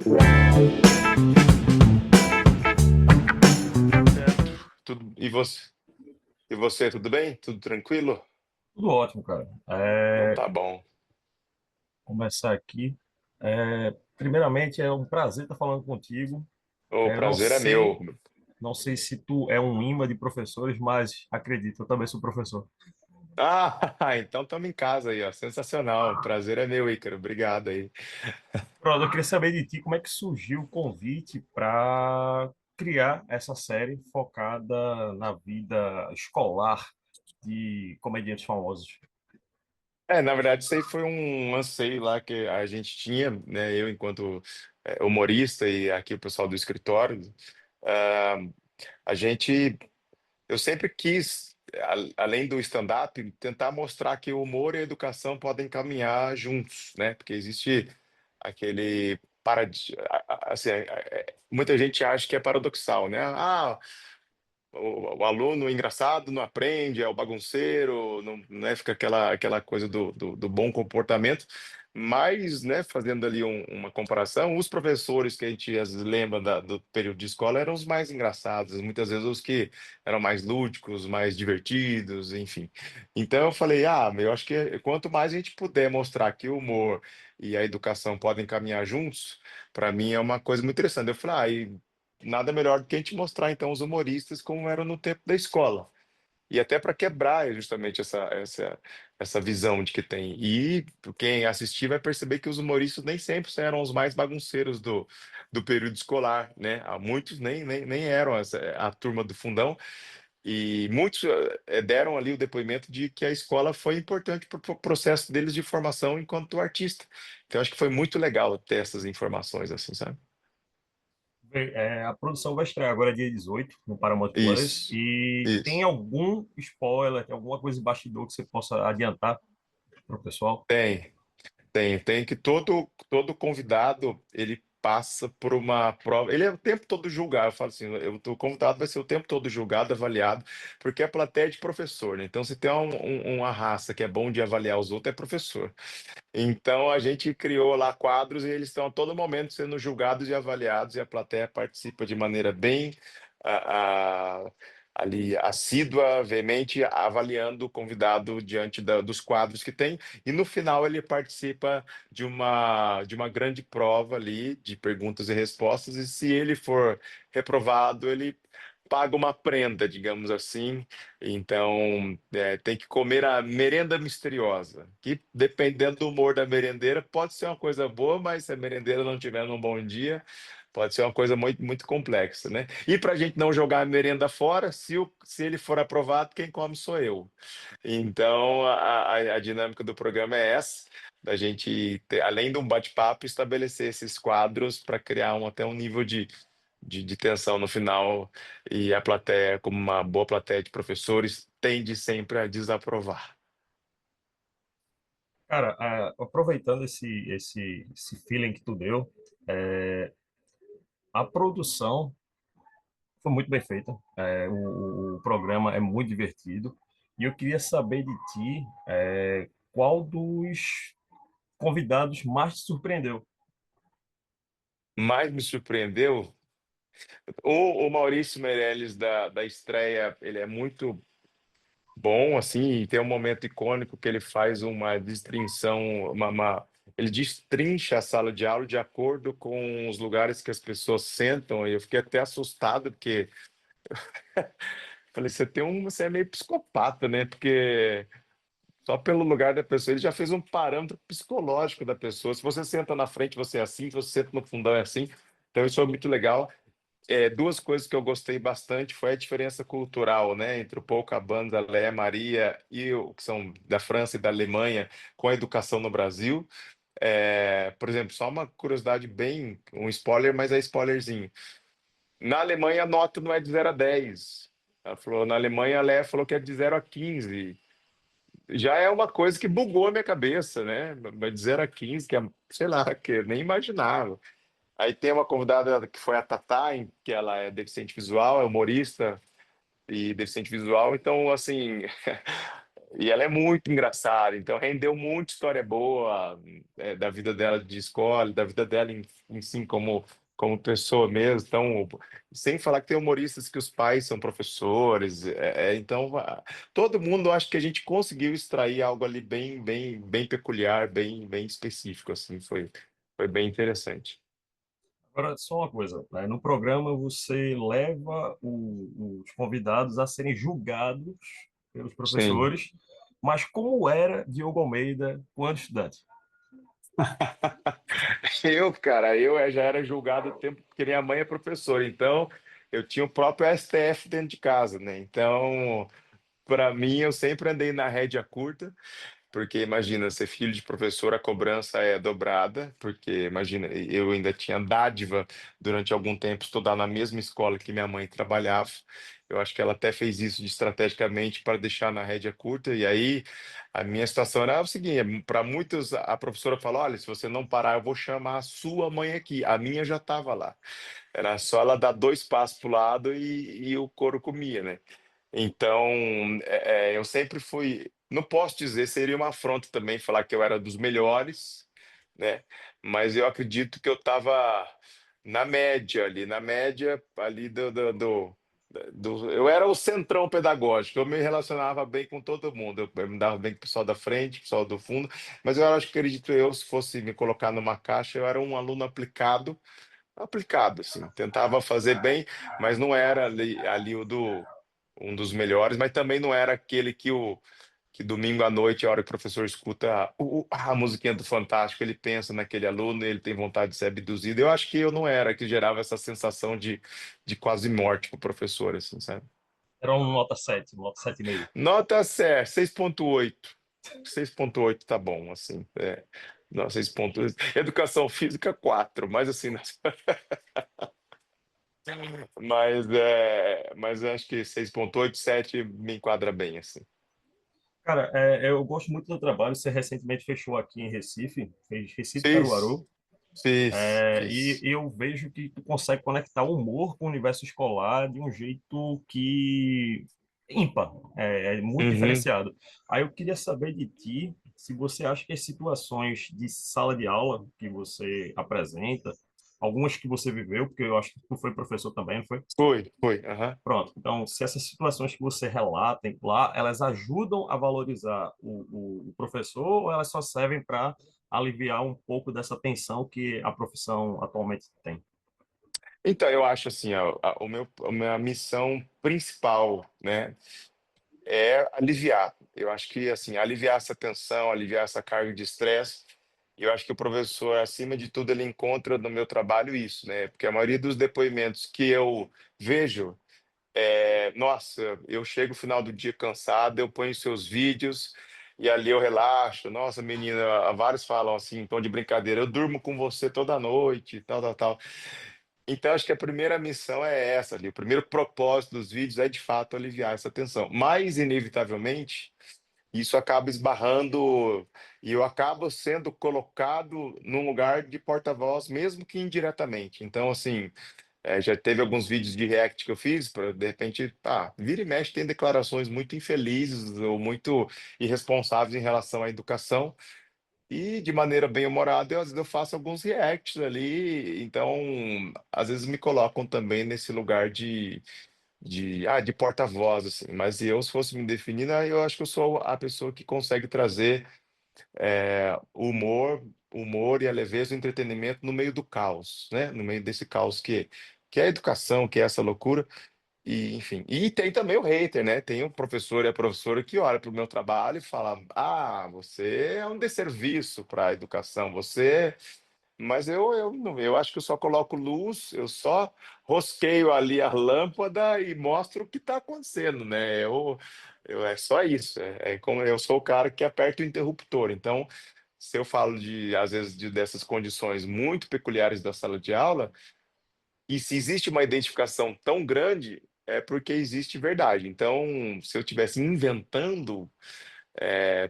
Certo. E você, tudo bem? Tudo tranquilo? Tudo ótimo, cara. Então tá bom. Começar aqui. Primeiramente, é um prazer estar falando contigo. O Não prazer é meu. sei, não sei se tu é um imã de professores, mas acredito, eu também sou professor. Ah, então estamos em casa aí, ó. Sensacional. O prazer é meu, Ícaro. Obrigado aí. Pronto, eu queria saber de ti como é que surgiu o convite para criar essa série focada na vida escolar de comediantes famosos. Na verdade, isso aí foi um anseio lá que a gente tinha, né? Eu, enquanto humorista e aqui o pessoal do escritório, ah, a gente, eu sempre quis, além do stand-up, tentar mostrar que o humor e a educação podem caminhar juntos, né? Porque existe aquele assim, muita gente acha que é paradoxal, né? O aluno engraçado não aprende, é o bagunceiro, não, né, fica aquela coisa do bom comportamento. Mas, né, fazendo ali uma comparação, os professores que a gente às vezes lembra do período de escola eram os mais engraçados, muitas vezes os que eram mais lúdicos, mais divertidos, enfim. Então eu falei, eu acho que quanto mais a gente puder mostrar que o humor e a educação podem caminhar juntos, para mim é uma coisa muito interessante. Eu falei, e nada melhor do que a gente mostrar então os humoristas como eram no tempo da escola. E até para quebrar justamente essa visão de que tem. E quem assistir vai perceber que os humoristas nem sempre eram os mais bagunceiros do período escolar, né? Há muitos nem eram a turma do fundão. E muitos deram ali o depoimento de que a escola foi importante para o processo deles de formação enquanto artista. Então, acho que foi muito legal ter essas informações, assim, sabe? Bem, a produção vai estrear agora dia 18 no Paramount Plus Isso, e tem isso. algum spoiler, tem alguma coisa de bastidor que você possa adiantar para o pessoal? Tem que todo convidado ele passa por uma prova. Ele é o tempo todo julgado. Eu falo assim, o convidado vai ser o tempo todo julgado, avaliado, porque a plateia é de professor, né? Então, se tem uma raça que é bom de avaliar os outros, é professor. Então, a gente criou lá quadros e eles estão a todo momento sendo julgados e avaliados, e a plateia participa de maneira bem ah, ah, ali assídua, veemente, avaliando o convidado diante dos quadros que tem, e no final ele participa de uma grande prova ali de perguntas e respostas, e se ele for reprovado, ele paga uma prenda, digamos assim. Então, tem que comer a merenda misteriosa, que dependendo do humor da merendeira, pode ser uma coisa boa, mas se a merendeira não tiver num bom dia, pode ser uma coisa muito, muito complexa, né? E para a gente não jogar a merenda fora, se ele for aprovado, quem come sou eu. Então, a dinâmica do programa é essa, da gente, além de um bate-papo, estabelecer esses quadros para criar até um nível de tensão no final, e a plateia, como uma boa plateia de professores, tende sempre a desaprovar. Cara, aproveitando esse feeling que tu deu, é, a produção foi muito bem feita, o programa é muito divertido e eu queria saber de ti, qual dos convidados mais te surpreendeu? Mas me surpreendeu, o Maurício Meirelles da estreia, ele é muito bom, assim, e tem um momento icônico que ele faz uma destrinção, ele destrincha a sala de aula de acordo com os lugares que as pessoas sentam, e eu fiquei até assustado, porque falei, você é meio psicopata, né? Porque só pelo lugar da pessoa, ele já fez um parâmetro psicológico da pessoa. Se você senta na frente, você é assim, se você senta no fundão, é assim. Então, isso é muito legal. Duas coisas que eu gostei bastante foi a diferença cultural, né, entre o Poucabans, a Léa Maria e o que são da França e da Alemanha com a educação no Brasil. Por exemplo, só uma curiosidade bem, um spoiler, mas é spoilerzinho. Na Alemanha a nota não é de 0 a 10. Ela falou, na Alemanha a Léa falou que é de 0 a 15. Já é uma coisa que bugou a minha cabeça, né? Mas de 0 a 15, que é, sei lá, que eu nem imaginava. Aí tem uma convidada que foi a Tatá, que ela é deficiente visual, é humorista e deficiente visual. Então, assim, E ela é muito engraçada, então rendeu muita história boa, da vida dela de escola, da vida dela em si como pessoa mesmo. Então, sem falar que tem humoristas que os pais são professores, então todo mundo acho que a gente conseguiu extrair algo ali bem peculiar, bem específico, assim, foi bem interessante. Agora, só uma coisa, né? No programa você leva os convidados a serem julgados pelos Sim. professores, mas como era Diogo Almeida quando estudante? Eu já era julgado o tempo, porque minha mãe é professora, então eu tinha o próprio STF dentro de casa, né? Então, para mim, eu sempre andei na rédea curta. Porque imagina, ser filho de professor, a cobrança é dobrada, porque imagina, eu ainda tinha dádiva durante algum tempo estudar na mesma escola que minha mãe trabalhava. Eu acho que ela até fez isso estrategicamente para deixar na rédea curta. E aí a minha situação era o seguinte: para muitos, a professora falou: olha, se você não parar, eu vou chamar a sua mãe aqui. A minha já estava lá. Era só ela dar dois passos para o lado e o couro comia, né? Então, eu sempre fui. Não posso dizer, seria uma afronta também falar que eu era dos melhores, né? Mas eu acredito que eu estava na média ali eu era o centrão pedagógico, eu me relacionava bem com todo mundo, eu me dava bem com o pessoal da frente, com o pessoal do fundo, mas eu acho que acredito eu, se fosse me colocar numa caixa, eu era um aluno aplicado, assim, tentava fazer bem, mas não era ali um dos melhores, mas também não era aquele que domingo à noite, a hora que o professor escuta a musiquinha do Fantástico, ele pensa naquele aluno e ele tem vontade de ser abduzido. Eu acho que eu não era, que gerava essa sensação de quase morte pro professor, assim, sabe? Era um nota 7, nota 7,5. Nota certa, 6,8. 6,8 tá bom, assim. Não, 6,8. Educação física, 4, mas assim, mas eu acho que 6,8, 7 me enquadra bem, assim. Cara, eu gosto muito do trabalho. Você recentemente fechou aqui em Recife, fez Recife Fiz, Caruaru. E fiz. eu vejo que tu consegue conectar o humor com o universo escolar de um jeito que ímpar, é muito Uhum. diferenciado. Aí eu queria saber de ti se você acha que as situações de sala de aula que você apresenta, algumas que você viveu, porque eu acho que tu foi professor também, não foi? Foi, aham. Pronto. Então, se essas situações que você relata lá, elas ajudam a valorizar o professor ou elas só servem para aliviar um pouco dessa tensão que a profissão atualmente tem? Então, eu acho assim, a minha missão principal, né, é aliviar. Eu acho que, assim, aliviar essa tensão, aliviar essa carga de estresse. E eu acho que o professor, acima de tudo, ele encontra no meu trabalho isso, né? Porque a maioria dos depoimentos que eu vejo nossa, eu chego no final do dia cansado, eu ponho seus vídeos e ali eu relaxo. Nossa, menina, vários falam assim, em tom de brincadeira, eu durmo com você toda noite, tal, tal, tal. Então, acho que a primeira missão é essa ali. O primeiro propósito dos vídeos é de fato aliviar essa tensão. Mas, inevitavelmente, isso acaba esbarrando e eu acabo sendo colocado num lugar de porta-voz, mesmo que indiretamente. Então, assim. Já teve alguns vídeos de react que eu fiz, para de repente, vira e mexe tem declarações muito infelizes ou muito irresponsáveis em relação à educação, e de maneira bem humorada, às vezes eu faço alguns reacts ali, então às vezes me colocam também nesse lugar de porta-voz, assim. Mas eu, se fosse me definir, né, eu acho que eu sou a pessoa que consegue trazer humor e a leveza, o entretenimento no meio do caos, né? No meio desse caos que é a educação, que é essa loucura, e enfim. E tem também o hater, né? Tem o professor e a professora que olha para o meu trabalho e fala: Ah, você é um desserviço para a educação, você. Mas eu acho que eu só coloco luz, eu só rosqueio ali a lâmpada e mostro o que está acontecendo, né? É só isso. É como eu sou o cara que aperta o interruptor. Então, se eu falo às vezes, dessas condições muito peculiares da sala de aula, e se existe uma identificação tão grande, é porque existe verdade. Então, se eu estivesse inventando,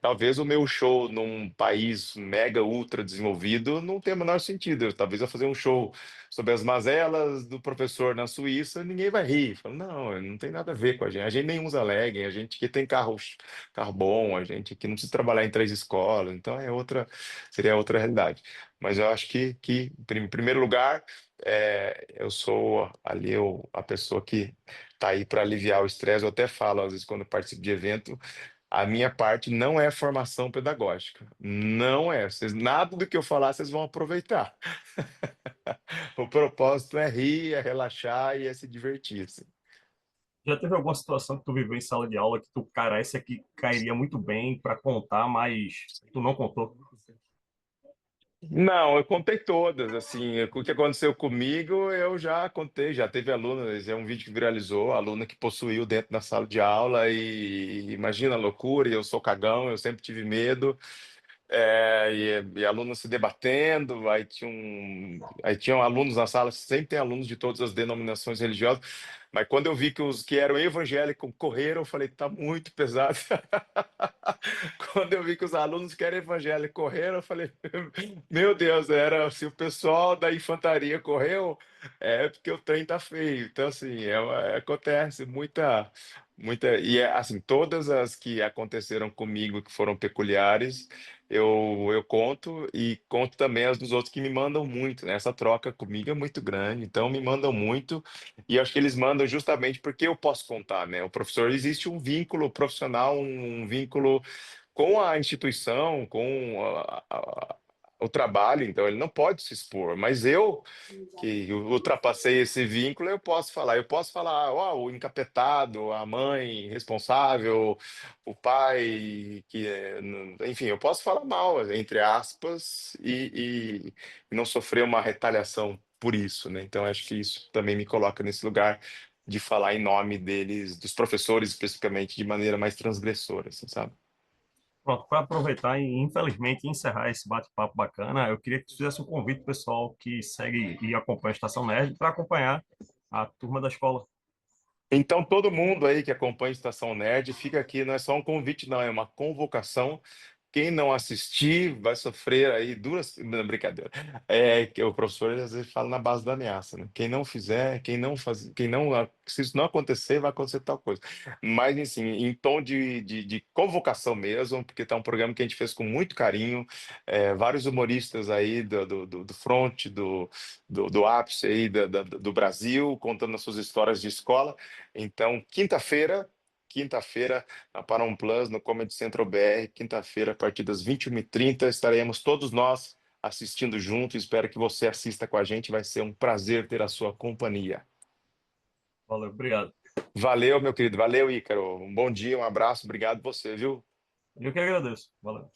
Talvez o meu show num país mega ultra desenvolvido não tenha o menor sentido. Talvez eu fazer um show sobre as mazelas do professor na Suíça, ninguém vai rir. Fala, não, não tem nada a ver com a gente. A gente nem usa legging, a gente aqui tem carro bom, a gente aqui não precisa trabalhar em 3 escolas, então seria outra realidade. Mas eu acho que em primeiro lugar, eu sou ali a pessoa que está aí para aliviar o estresse. Eu até falo, às vezes, quando eu participo de evento, a minha parte não é formação pedagógica. Não é. Nada do que eu falar vocês vão aproveitar. O propósito é rir, é relaxar e é se divertir, assim. Já teve alguma situação que tu viveu em sala de aula que tu, cara, essa aqui cairia muito bem para contar, mas tu não contou? Não, eu contei todas, assim, o que aconteceu comigo eu já contei, já teve aluna, esse é um vídeo que viralizou, aluna que possuiu dentro da sala de aula e imagina a loucura, e eu sou cagão, eu sempre tive medo. E alunos se debatendo, aí tinham alunos na sala, sempre tem alunos de todas as denominações religiosas, mas quando eu vi que os que eram evangélicos correram, eu falei, tá muito pesado. Quando eu vi que os alunos que eram evangélicos correram, eu falei, meu Deus, era se o pessoal da infantaria correu, é porque o trem tá feio. Então, assim, acontece e assim, todas as que aconteceram comigo que foram peculiares, eu conto e conto também as dos outros que me mandam muito, né? Essa troca comigo é muito grande, então me mandam muito e eu acho que eles mandam justamente porque eu posso contar, né? O professor, existe um vínculo profissional, um vínculo com a instituição, com o trabalho, então ele não pode se expor, mas eu que ultrapassei esse vínculo, eu posso falar, ó, o encapetado, a mãe responsável, o pai enfim, eu posso falar mal, entre aspas, e não sofrer uma retaliação por isso, né? Então acho que isso também me coloca nesse lugar de falar em nome deles, dos professores especificamente, de maneira mais transgressora, assim, sabe? Pronto, para aproveitar e infelizmente encerrar esse bate-papo bacana, eu queria que tu fizesse um convite pro pessoal que segue e acompanha a Estação Nerd para acompanhar a turma da escola. Então, todo mundo aí que acompanha Estação Nerd, fica aqui, não é só um convite, não, é uma convocação. Quem não assistir vai sofrer aí duras. Não, brincadeira. É que o professor às vezes fala na base da ameaça, né? Quem não fizer, se isso não acontecer, vai acontecer tal coisa. Mas, assim, em tom de convocação mesmo, porque tá um programa que a gente fez com muito carinho, vários humoristas aí do front, do ápice aí do Brasil, contando as suas histórias de escola. Então, quinta-feira, na Paramount Plus, no Comedy Central BR, quinta-feira, a partir das 21h30, estaremos todos nós assistindo juntos. Espero que você assista com a gente, vai ser um prazer ter a sua companhia. Valeu, obrigado. Valeu, meu querido, valeu, Ícaro. Um bom dia, um abraço, obrigado você, viu? Eu que agradeço. Valeu.